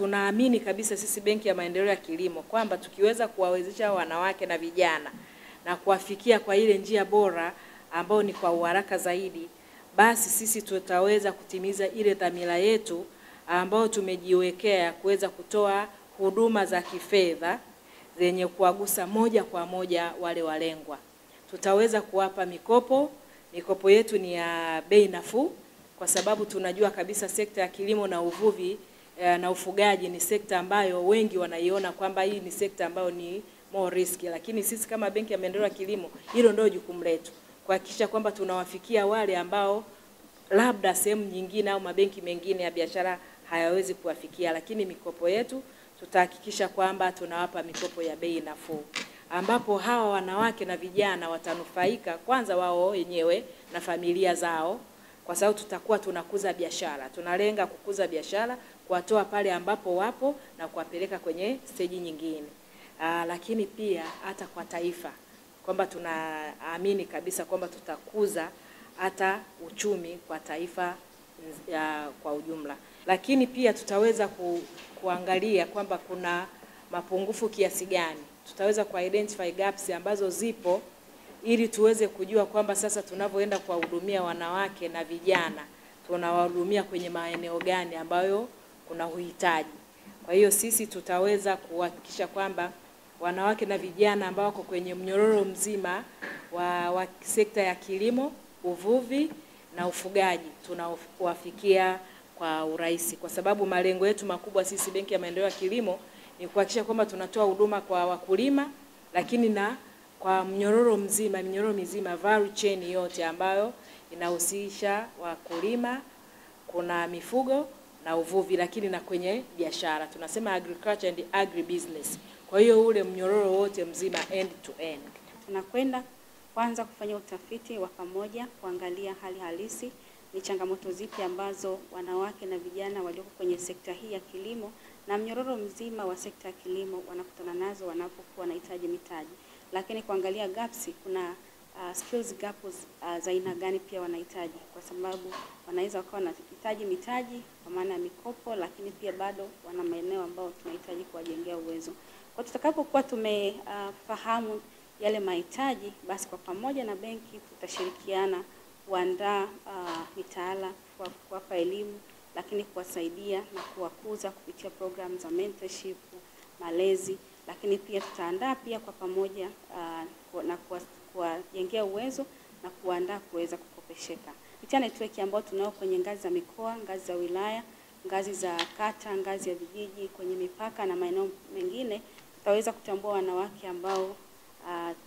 Tunaamini kabisa sisi Benki ya Maendeleo ya Kilimo kwamba tukiweza kuwawezesha wanawake na vijana na kuwafikia kwa ile njia bora ambao ni kwa uharaka zaidi, basi sisi tutaweza kutimiza ile dhamira yetu ambao tumejiwekea kuweza kutoa huduma za kifedha zenye kuwagusa moja kwa moja wale walengwa. Tutaweza kuwapa mikopo. Mikopo yetu ni ya bei nafuu kwa sababu tunajua kabisa sekta ya kilimo na uvuvi na ufugaji ni sekta ambayo wengi wanaiona kwamba hii ni sekta ambayo ni more risky, lakini sisi kama Benki ya Maendeleo ya Kilimo hilo ndio jukumu letu, kuhakikisha kwamba tunawafikia wale ambao labda sehemu nyingine au mabenki mengine ya biashara hayawezi kuwafikia, lakini mikopo yetu tutahakikisha kwamba tunawapa mikopo ya bei nafuu, ambapo hawa wanawake na vijana watanufaika kwanza wao wenyewe na familia zao, kwa sababu tutakuwa tunakuza biashara. Tunalenga kukuza biashara, kuwatoa pale ambapo wapo na kuwapeleka kwenye stage nyingine. Lakini pia hata kwa taifa kwamba tunaamini kabisa kwamba tutakuza hata uchumi kwa taifa kwa ujumla. Lakini pia tutaweza kuangalia kwamba kuna mapungufu kiasi gani. Tutaweza identify gaps ambazo zipo ili tuweze kujua kwamba sasa tunavyoenda kuwahudumia wanawake na vijana tunawahudumia kwenye maeneo gani ambayo kuna uhitaji. Kwa hiyo sisi tutaweza kuhakikisha kwamba wanawake na vijana ambao wako kwenye mnyororo mzima wa sekta ya kilimo, uvuvi na ufugaji tunawafikia kwa urahisi, kwa sababu malengo yetu makubwa sisi Benki ya Maendeleo ya Kilimo ni kuhakikisha kwamba tunatoa huduma kwa wakulima, lakini na kwa mnyororo mzima value chain yote ambayo inahusisha wakulima, kuna mifugo na uvuvi, lakini na kwenye biashara tunasema agriculture and agribusiness. Kwa hiyo ule mnyororo wote mzima end to end. Tunakwenda kwanza kufanya utafiti wa pamoja, kuangalia hali halisi ni changamoto zipi ambazo wanawake na vijana walioko kwenye sekta hii ya kilimo na mnyororo mzima wa sekta ya kilimo wanakutana nazo wanapokuwa wanahitaji mitaji. Lakini kuangalia gaps, kuna skills gaps za aina gani pia wanahitaji, kwa sababu wanaweza wakawa wanahitaji mitaji kwa maana ya mikopo, lakini pia bado wana maeneo ambao tunahitaji kuwajengea uwezo. Kwa tutakapokuwa tumefahamu yale mahitaji, basi kwa pamoja na benki tutashirikiana kuandaa mitaala, kuwapa elimu, lakini kuwasaidia na kuwakuza kupitia program za mentorship, malezi, lakini pia tutaandaa pia kwa pamoja na kuwajengea uwezo na kuandaa kuweza kukopesheka. Kupitia network ambayo tunao kwenye ngazi za mikoa, ngazi za wilaya, ngazi za kata, ngazi ya vijiji, kwenye mipaka na maeneo mengine, tutaweza kutambua wanawake ambao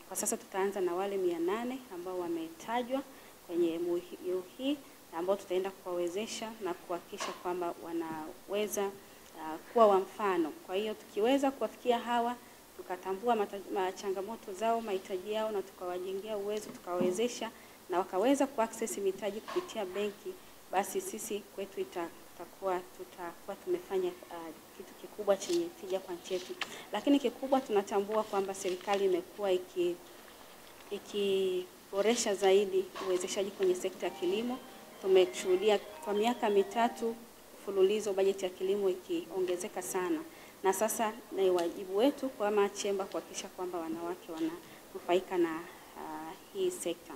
kwa sasa tutaanza na wale 800 ambao wametajwa kwenye MOU hii, ambao tutaenda kuwawezesha na kuhakikisha kwamba wanaweza kuwa wa mfano. Kwa hiyo tukiweza kuwafikia hawa, tukatambua changamoto zao, mahitaji yao, na tukawajengea uwezo, tukawawezesha na wakaweza kuaccess mitaji kupitia benki, basi sisi kwetu tutakuwa tumefanya kitu kikubwa chenye tija kwa nchi yetu. Lakini kikubwa tunatambua kwamba serikali imekuwa ikiboresha zaidi uwezeshaji kwenye sekta ya kilimo. Tumeshuhudia kwa miaka 3 mfululizo bajeti ya kilimo ikiongezeka sana, na sasa ni wajibu wetu kama chemba kuhakikisha kwamba wanawake wananufaika na hii sekta.